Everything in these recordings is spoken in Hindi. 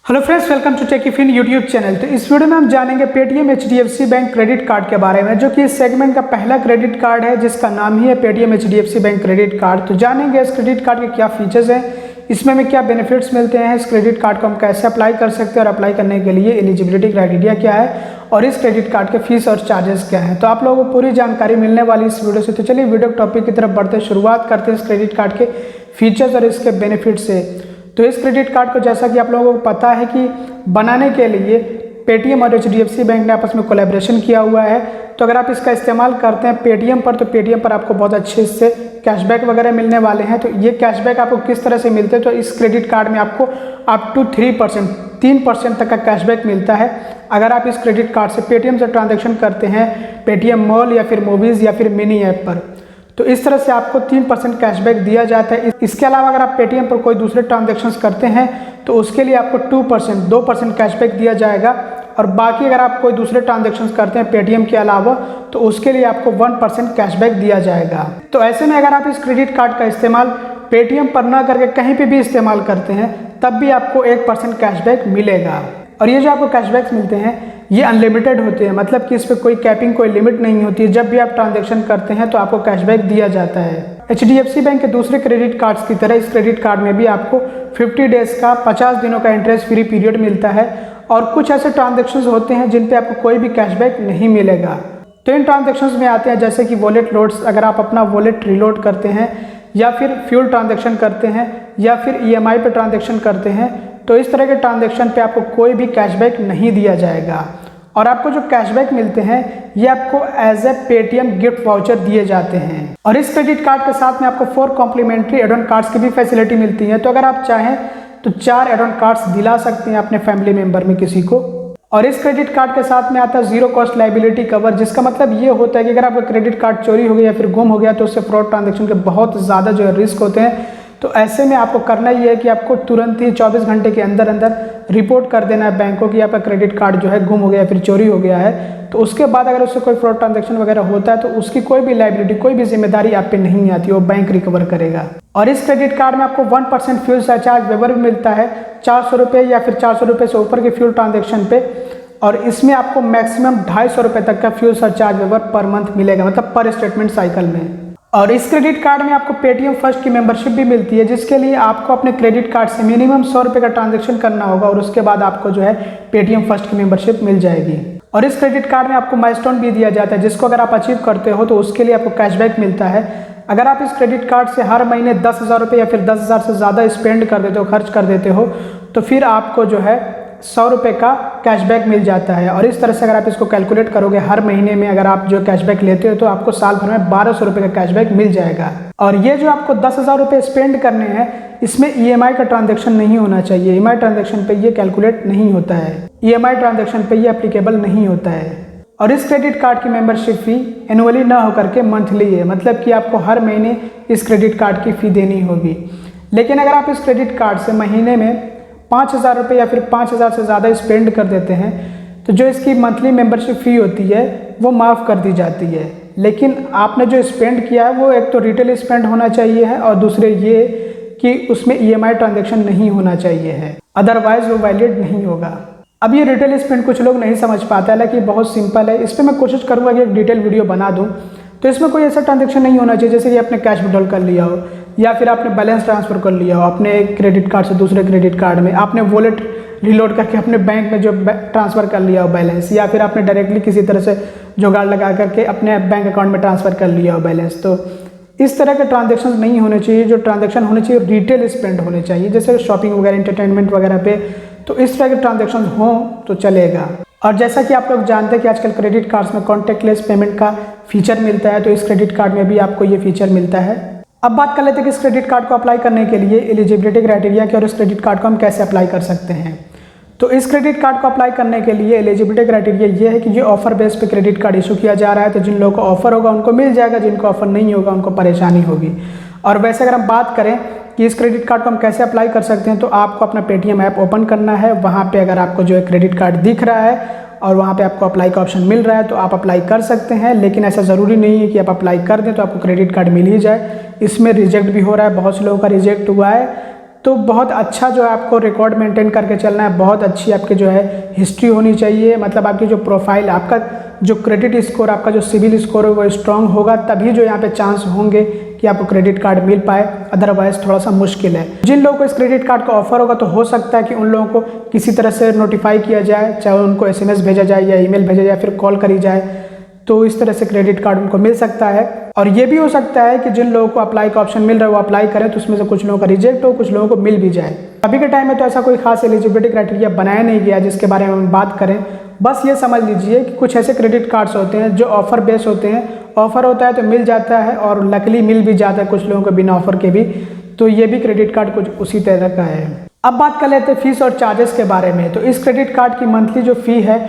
Hello friends, welcome to Techifin YouTube channel. तो इस वीडियो में हम जानेंगे Paytm HDFC bank credit card के बारे में, जो कि इस सेगमेंट का पहला क्रेडिट कार्ड है जिसका नाम ही है Paytm HDFC bank credit card. तो जानेंगे इस क्रेडिट कार्ड के क्या फीचर्स हैं, इसमें हमें क्या बेनिफिट्स मिलते हैं, इस क्रेडिट कार्ड को हम कैसे अप्लाई कर सकते हैं और अप्लाई करने के लिए एलिजिबिलिटी क्राइटेरिया क्या है और इस क्रेडिट कार्ड के फीस और चार्जेस क्या है। तो आप लोगों को पूरी जानकारी मिलने वाली इस वीडियो से। तो चलिए वीडियो टॉपिक की तरफ बढ़ते शुरुआत करते हैं इस क्रेडिट कार्ड के फीचर्स और इसके बेनिफिट से। तो इस क्रेडिट कार्ड को जैसा कि आप लोगों को पता है कि बनाने के लिए पेटीएम और एचडीएफसी बैंक ने आपस में कोलैबोरेशन किया हुआ है। तो अगर आप इसका इस्तेमाल करते हैं पेटीएम पर, तो पेटीएम पर आपको बहुत अच्छे इससे कैशबैक वगैरह मिलने वाले हैं। तो ये कैशबैक आपको किस तरह से मिलते हैं, तो इस क्रेडिट कार्ड में आपको अप टू 3% तक का कैशबैक मिलता है अगर आप इस क्रेडिट कार्ड से पेटीएम से ट्रांजेक्शन करते हैं पेटीएम मॉल या फिर मूवीज़ या फिर मिनी ऐप पर। तो इस तरह से आपको 3% कैशबैक दिया जाता है। इसके अलावा अगर आप पेटीएम पर कोई दूसरे ट्रांजैक्शंस करते हैं तो उसके लिए आपको 2% कैशबैक दिया जाएगा, और बाकी अगर आप कोई दूसरे ट्रांजैक्शंस करते हैं पेटीएम के अलावा तो उसके लिए आपको 1% कैशबैक दिया जाएगा। तो ऐसे में अगर आप इस क्रेडिट कार्ड का इस्तेमाल पेटीएम पर ना करके कहीं पर भी इस्तेमाल करते हैं तब भी आपको 1% कैशबैक मिलेगा। और ये जो आपको कैशबैक्स मिलते हैं ये अनलिमिटेड होते हैं, मतलब कि इस पर कोई कैपिंग, कोई लिमिट नहीं होती है। जब भी आप ट्रांजैक्शन करते हैं तो आपको कैशबैक दिया जाता है। एचडीएफसी बैंक के दूसरे क्रेडिट कार्ड्स की तरह इस क्रेडिट कार्ड में भी आपको 50 डेज का 50 दिनों का इंटरेस्ट फ्री पीरियड मिलता है, और कुछ ऐसे ट्रांजैक्शंस होते हैं जिन पे आपको कोई भी कैशबैक नहीं मिलेगा। तो इन ट्रांजैक्शंस में आते हैं जैसे कि वॉलेट लोड्स, अगर आप अपना वॉलेट रीलोड करते हैं या फिर फ्यूल ट्रांजैक्शन करते हैं या फिर ईएमआई पे ट्रांजैक्शन करते हैं, तो इस तरह के ट्रांजैक्शन पे आपको कोई भी कैशबैक नहीं दिया जाएगा। और आपको जो कैशबैक मिलते हैं ये आपको as a Paytm gift voucher दिए जाते हैं। और इस क्रेडिट कार्ड के साथ में आपको 4 कॉम्प्लीमेंट्री एड ऑन कार्ड्स की भी फैसिलिटी मिलती है। तो अगर आप चाहें तो 4 एड ऑन कार्ड्स दिला सकते हैं अपने फैमिली मेंबर में किसी को। और इस क्रेडिट कार्ड के साथ में आता है 0 कॉस्ट लायबिलिटी कवर, जिसका मतलब ये होता है कि अगर आपका क्रेडिट कार्ड चोरी हो गया या फिर गुम हो गया तो उससे फ्रॉड ट्रांजैक्शन के बहुत ज़्यादा जो है रिस्क होते हैं। तो ऐसे में आपको करना ये है कि आपको तुरंत ही 24 घंटे के अंदर अंदर रिपोर्ट कर देना है बैंक को कि आपका क्रेडिट कार्ड जो है गुम हो गया या फिर चोरी हो गया है। तो उसके बाद अगर उससे कोई फ्रॉड ट्रांजैक्शन वगैरह होता है तो उसकी कोई भी लायबिलिटी, कोई भी जिम्मेदारी आप पे नहीं आती, वो बैंक रिकवर करेगा। और इस क्रेडिट कार्ड में आपको 1% फ्यूल सरचार्ज वेवर भी मिलता है 400 रुपये या फिर 400 रुपये से ऊपर के फ्यूल ट्रांजैक्शन पे। और इसमें आपको मैक्सिमम 250 रुपये तक का fuel surcharge waiver per month मिलेगा, मतलब पर स्टेटमेंट साइकिल में। और इस क्रेडिट कार्ड में आपको पेटीएम फर्स्ट की मेंबरशिप भी मिलती है, जिसके लिए आपको अपने क्रेडिट कार्ड से मिनिमम 100 रुपये का ट्रांजैक्शन करना होगा और उसके बाद आपको जो है पेटीएम फर्स्ट की मेंबरशिप मिल जाएगी। और इस क्रेडिट कार्ड में आपको माइलस्टोन भी दिया जाता है, जिसको अगर आप अचीव करते हो तो उसके लिए आपको कैशबैक मिलता है। अगर आप इस क्रेडिट कार्ड से हर महीने 10,000 रुपये या फिर 10,000 से ज़्यादा स्पेंड कर देते हो, खर्च कर देते हो, तो फिर आपको जो है 100 रुपये का कैशबैक मिल जाता है। और इस तरह से अगर आप इसको कैलकुलेट करोगे हर महीने में अगर आप जो कैशबैक लेते हो तो आपको साल भर में 1200 रुपये का कैशबैक मिल जाएगा। और ये जो आपको 10,000 रुपये स्पेंड करने हैं इसमें ईएमआई का ट्रांजैक्शन नहीं होना चाहिए। ईएमआई ट्रांजैक्शन पे ये कैलकुलेट नहीं होता है, ईएमआई ट्रांजैक्शन पे ये एप्लीकेबल नहीं होता है। और इस क्रेडिट कार्ड की मेंबरशिप फ़ी एनुअली ना होकर के मंथली है, मतलब कि आपको हर महीने इस क्रेडिट कार्ड की फ़ी देनी होगी। लेकिन अगर आप इस क्रेडिट कार्ड से महीने में 5,000 रुपये या फिर 5,000 से ज़्यादा स्पेंड कर देते हैं तो जो इसकी मंथली मेंबरशिप फ़ी होती है वो माफ़ कर दी जाती है। लेकिन आपने जो स्पेंड किया है वो एक तो रिटेल स्पेंड होना चाहिए है और दूसरे ये कि उसमें ईएमआई ट्रांजैक्शन नहीं होना चाहिए है, अदरवाइज वो वैलिड नहीं होगा। अब ये रिटेल स्पेंड कुछ लोग नहीं समझ पाता है, हालांकि बहुत सिंपल है। इस पर मैं कोशिश करूँगा कि एक डिटेल वीडियो बना दूँ। तो इसमें कोई ऐसा ट्रांजैक्शन नहीं होना चाहिए जैसे कि आपने कैश विड्रॉल कर लिया हो या फिर आपने बैलेंस ट्रांसफ़र कर लिया हो अपने एक क्रेडिट कार्ड से दूसरे क्रेडिट कार्ड में, आपने वॉलेट रीलोड करके अपने बैंक में जो ट्रांसफ़र कर लिया हो बैलेंस, या फिर आपने डायरेक्टली किसी तरह से जुगाड़ लगा करके अपने बैंक अकाउंट में ट्रांसफ़र कर लिया हो बैलेंस। तो इस तरह के ट्रांजैक्शन नहीं होने चाहिए। जो ट्रांजैक्शन होने चाहिए रिटेल स्पेंड होने चाहिए, जैसे शॉपिंग वगैरह, एंटरटेनमेंट वगैरह पे। तो इस तरह के ट्रांजैक्शन हों तो चलेगा। और जैसा कि आप लोग जानते हैं कि आजकल क्रेडिट कार्ड्स में कॉन्टैक्टलेस पेमेंट का फीचर मिलता है, तो इस क्रेडिट कार्ड में भी आपको ये फीचर मिलता है। अब बात कर लेते हैं कि इस क्रेडिट कार्ड को अप्लाई करने के लिए एलिजिबिलिटी क्राइटेरिया क्या और इस क्रेडिट कार्ड को हम कैसे अप्लाई कर सकते हैं। तो इस क्रेडिट कार्ड को अप्लाई करने के लिए एलिजिबिलिटी क्राइटेरिया ये है कि ये ऑफर बेस पे क्रेडिट कार्ड इशू किया जा रहा है। तो जिन लोगों को ऑफर होगा उनको मिल जाएगा, जिनको ऑफर नहीं होगा उनको परेशानी होगी। और वैसे अगर हम बात करें कि इस क्रेडिट कार्ड को हम कैसे अप्लाई कर सकते हैं, तो आपको अपना पेटीएम ऐप ओपन करना है। वहाँ पर अगर आपको जो है क्रेडिट कार्ड दिख रहा है और वहाँ पे आपको अप्लाई का ऑप्शन मिल रहा है तो आप अप्लाई कर सकते हैं। लेकिन ऐसा ज़रूरी नहीं है कि आप अप्लाई कर दें तो आपको क्रेडिट कार्ड मिल ही जाए। इसमें रिजेक्ट भी हो रहा है, बहुत से लोगों का रिजेक्ट हुआ है। तो बहुत अच्छा जो है आपको रिकॉर्ड मेंटेन करके चलना है, बहुत अच्छी आपकी जो है हिस्ट्री होनी चाहिए, मतलब आपकी जो प्रोफाइल, आपका जो क्रेडिट स्कोर, आपका जो सिविल स्कोर है वो स्ट्रांग होगा, तभी जो यहाँ पे चांस होंगे कि आपको क्रेडिट कार्ड मिल पाए, अदरवाइज थोड़ा सा मुश्किल है। जिन लोगों को इस क्रेडिट कार्ड का ऑफर होगा तो हो सकता है कि उन लोगों को किसी तरह से नोटिफाई किया जाए, चाहे उनको SMS भेजा जाए या ईमेल भेजा जाए, फिर कॉल करी जाए, तो इस तरह से क्रेडिट कार्ड उनको मिल सकता है। और ये भी हो सकता है कि जिन लोगों को अप्लाई का ऑप्शन मिल रहा है वो अप्लाई करें, तो उसमें से कुछ लोगों का रिजेक्ट हो, कुछ लोगों को मिल भी जाए। अभी के टाइम में तो ऐसा कोई खास एलिजिबिलिटी क्राइटेरिया बनाया नहीं गया जिसके बारे में हम बात करें। बस ये समझ लीजिए कि कुछ ऐसे क्रेडिट कार्ड्स होते हैं जो ऑफर बेस होते हैं, ऑफर होता है तो मिल जाता है और लकली मिल भी जाता है कुछ लोगों को बिना ऑफर के भी, तो ये भी क्रेडिट कार्ड कुछ उसी तरह का है। अब बात कर लेते हैं फीस और चार्जेस के बारे में। तो इस क्रेडिट कार्ड की मंथली जो फी है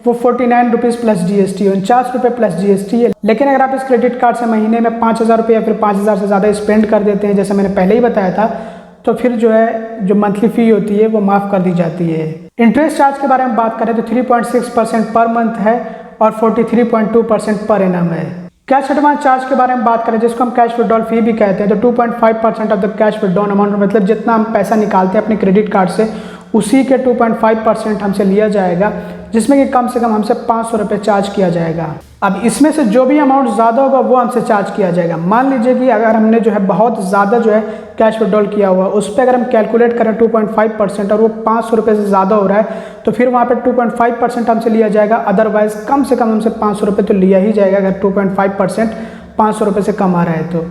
वो 49 रुपीज़ प्लस GST, 49 रुपये प्लस GST है। लेकिन अगर आप इस क्रेडिट कार्ड से महीने में 5,000 रुपये या फिर 5,000 से ज़्यादा स्पेंड कर देते हैं, जैसे मैंने पहले ही बताया था, तो फिर जो है जो मंथली फ़ी होती है वो माफ़ कर दी जाती है। इंटरेस्ट चार्ज के बारे में बात करें तो 3.6% पर मंथ है और 43.2% पर एनम है। कैश एडवांस चार्ज के बारे में बात करें, जिसको हम कैश विड्रॉल फी भी कहते हैं, तो 2.5% of the cash withdrawal amount, मतलब जितना हम पैसा निकालते हैं अपने क्रेडिट कार्ड से उसी के 2.5% हमसे लिया जाएगा, जिसमें कि कम से कम हमसे 500 रुपये चार्ज किया जाएगा। अब इसमें से जो भी अमाउंट ज़्यादा होगा वो हमसे चार्ज किया जाएगा। मान लीजिए कि अगर हमने जो है बहुत ज़्यादा जो है कैश विड्रॉल किया हुआ, उस पर अगर हम कैलकुलेट करें 2.5% और वो 500 रुपये से ज़्यादा हो रहा है, तो फिर वहाँ पे 2.5% हमसे लिया जाएगा। अदरवाइज़ कम से कम हमसे 500 रुपये तो लिया ही जाएगा अगर 2.5% 500 रुपये से कम आ रहा है। तो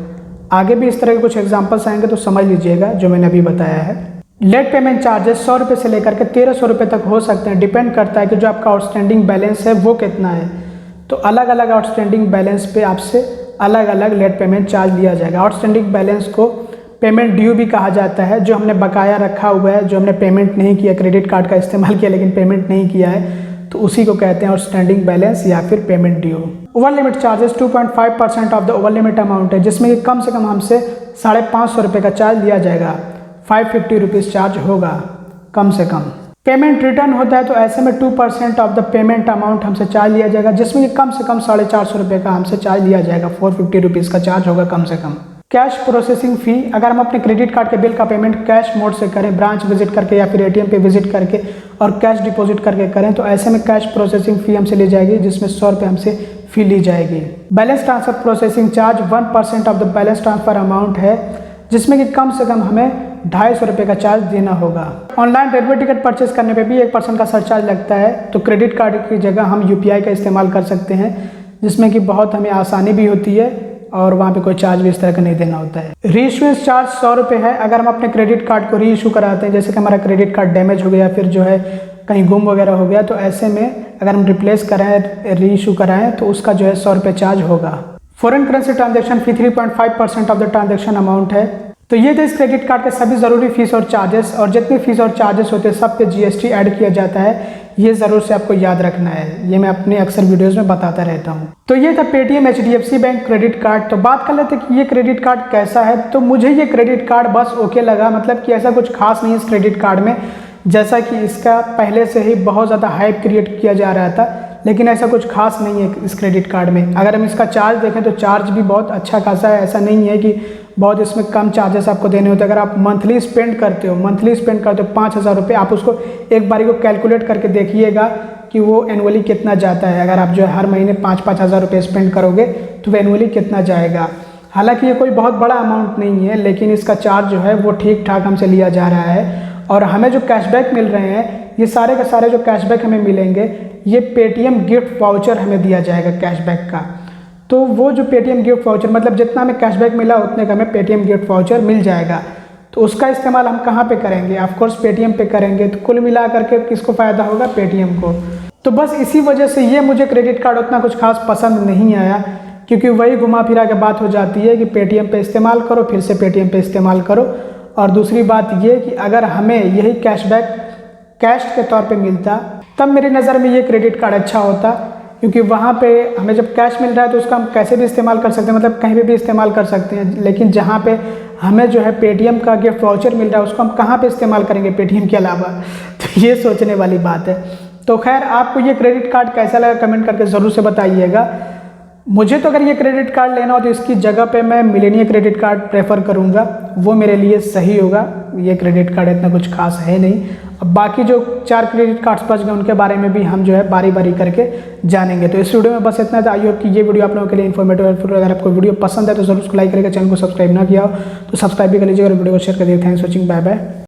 आगे भी इस तरह के कुछ एग्जाम्पल्स आएंगे तो समझ लीजिएगा जो मैंने अभी बताया है। लेट पेमेंट चार्जेस 100 रुपये से लेकर के 1300 रुपये तक हो सकते हैं, डिपेंड करता है कि जो आपका आउटस्टैंडिंग बैलेंस है वो कितना है। तो अलग अलग आउटस्टैंडिंग बैलेंस पे आपसे अलग अलग लेट पेमेंट चार्ज लिया जाएगा। आउटस्टैंडिंग बैलेंस को पेमेंट ड्यू भी कहा जाता है, जो हमने बकाया रखा हुआ है, जो हमने पेमेंट नहीं किया, क्रेडिट कार्ड का इस्तेमाल किया लेकिन पेमेंट नहीं किया है, तो उसी को कहते हैं आउटस्टैंडिंग बैलेंस या फिर payment due. Over limit charges 2.5% of the over limit amount है, जिसमें कि कम से कम हमसे 550 रुपये का चार्ज लिया जाएगा। 550 रुपीज़ चार्ज होगा कम से कम। पेमेंट रिटर्न होता है तो ऐसे में 2% ऑफ द पेमेंट अमाउंट हमसे चार्ज लिया जाएगा, जिसमें कि कम से कम 450 रुपये का हमसे चार्ज लिया जाएगा। 450 रुपीज़ का चार्ज होगा कम से कम। कैश प्रोसेसिंग फ़ी, अगर हम अपने क्रेडिट कार्ड के बिल का पेमेंट कैश मोड से करें, ब्रांच विजिट करके या फिर ATM पे विजिट करके और कैश डिपॉजिट करके करें, तो ऐसे में कैश प्रोसेसिंग फ़ी हमसे ली जाएगी, जिसमें 100 रुपये हमसे फ़ी ली जाएगी। Balance transfer processing charge 1% of the balance transfer amount है, जिसमें कि कम से कम हमें 250 रुपये का चार्ज देना होगा। ऑनलाइन रेलवे टिकट परचेज करने पे भी 1% का सरचार्ज लगता है। तो क्रेडिट कार्ड की जगह हम UPI का इस्तेमाल कर सकते हैं, जिसमें कि बहुत हमें आसानी भी होती है और वहाँ पे कोई चार्ज भी इस तरह का नहीं देना होता है। रीइश्यूएंस चार्ज 100 रुपये है। अगर हम अपने क्रेडिट कार्ड को रीइशू कराते हैं, जैसे कि हमारा क्रेडिट कार्ड डैमेज हो गया, फिर जो है कहीं गुम वगैरह हो गया, तो ऐसे में अगर हम रिप्लेस कराएं, रीइशू कराएं, तो उसका जो है 100 रुपये चार्ज होगा। Foreign currency transaction fee 3.5% of the transaction amount है। तो ये थे इस क्रेडिट कार्ड के सभी ज़रूरी फीस और चार्जेस, और जितनी फीस और चार्जेस होते हैं सब पे GST ऐड किया जाता है। ये ज़रूर से आपको याद रखना है, ये मैं अपने अक्सर वीडियोस में बताता रहता हूँ। तो ये था Paytm HDFC bank credit card. तो बात कर लेते हैं कि ये क्रेडिट कार्ड कैसा है। तो मुझे ये क्रेडिट कार्ड बस ओके लगा, मतलब कि ऐसा कुछ खास नहीं है इस क्रेडिट कार्ड में, जैसा कि इसका पहले से ही बहुत ज़्यादा हाइप क्रिएट किया जा रहा था, लेकिन ऐसा कुछ खास नहीं है इस क्रेडिट कार्ड में। अगर हम इसका चार्ज देखें तो चार्ज भी बहुत अच्छा खासा है, ऐसा नहीं है कि बहुत इसमें कम चार्जेस आपको देने होते हैं। अगर आप मंथली स्पेंड करते हो 5,000 रुपये, आप उसको एक बारी को कैलकुलेट करके देखिएगा कि वो एनुअली कितना जाता है। अगर आप जो है हर महीने 5-5 हज़ार रुपये स्पेंड करोगे तो वो एनुअली कितना जाएगा। हालांकि ये कोई बहुत बड़ा अमाउंट नहीं है, लेकिन इसका चार्ज जो है वो ठीक ठाक हमसे लिया जा रहा है। और हमें जो कैशबैक मिल रहे हैं, ये सारे के सारे जो कैशबैक हमें मिलेंगे, ये पेटीएम गिफ्ट वाउचर हमें दिया जाएगा कैशबैक का। तो वो जो पेटीएम गिफ्ट वाउचर, मतलब जितना हमें कैशबैक मिला उतने का हमें पेटीएम गिफ्ट वाउचर मिल जाएगा। तो उसका इस्तेमाल हम कहाँ पे करेंगे? ऑफकोर्स पेटीएम पे करेंगे। तो कुल मिला करके किसको फ़ायदा होगा? पेटीएम को। तो बस इसी वजह से ये मुझे क्रेडिट कार्ड उतना कुछ खास पसंद नहीं आया, क्योंकि वही घुमा फिरा के बात हो जाती है कि पेटीएम पे इस्तेमाल करो, फिर से पेटीएम पे इस्तेमाल करो। और दूसरी बात ये कि अगर हमें यही कैशबैक कैश के तौर पे मिलता, तब मेरी नज़र में ये क्रेडिट कार्ड अच्छा होता, क्योंकि वहाँ पे हमें जब कैश मिल रहा है तो उसका हम कैसे भी इस्तेमाल कर सकते हैं, मतलब कहीं पे भी इस्तेमाल कर सकते हैं। लेकिन जहाँ पे हमें जो है पेटीएम का गिफ्ट वाउचर मिल रहा है, उसको हम कहाँ पे इस्तेमाल करेंगे पेटीएम के अलावा? तो ये सोचने वाली बात है। तो खैर, आपको ये क्रेडिट कार्ड कैसा लगा कमेंट करके ज़रूर से बताइएगा। मुझे तो अगर ये क्रेडिट कार्ड लेना हो तो इसकी जगह पे मैं मिलेनिया क्रेडिट कार्ड प्रेफर करूँगा, वो मेरे लिए सही होगा। ये क्रेडिट कार्ड इतना कुछ खास है नहीं। अब बाकी जो 4 क्रेडिट कार्ड्स बच गए उनके बारे में भी हम जो है बारी बारी करके जानेंगे। तो इस वीडियो में बस इतना था। आई होप कि ये वीडियो आप लोगों के लिए इन्फॉर्मेटिव हेल्पफुल। अगर आपको वीडियो पसंद है तो जरूर उसको लाइक करेगा, चैनल को सब्सक्राइब ना किया हो तो सब्सक्राइब भी कर लीजिएगा और वीडियो को शेयर कर दीजिए। Thanks for watching, bye bye.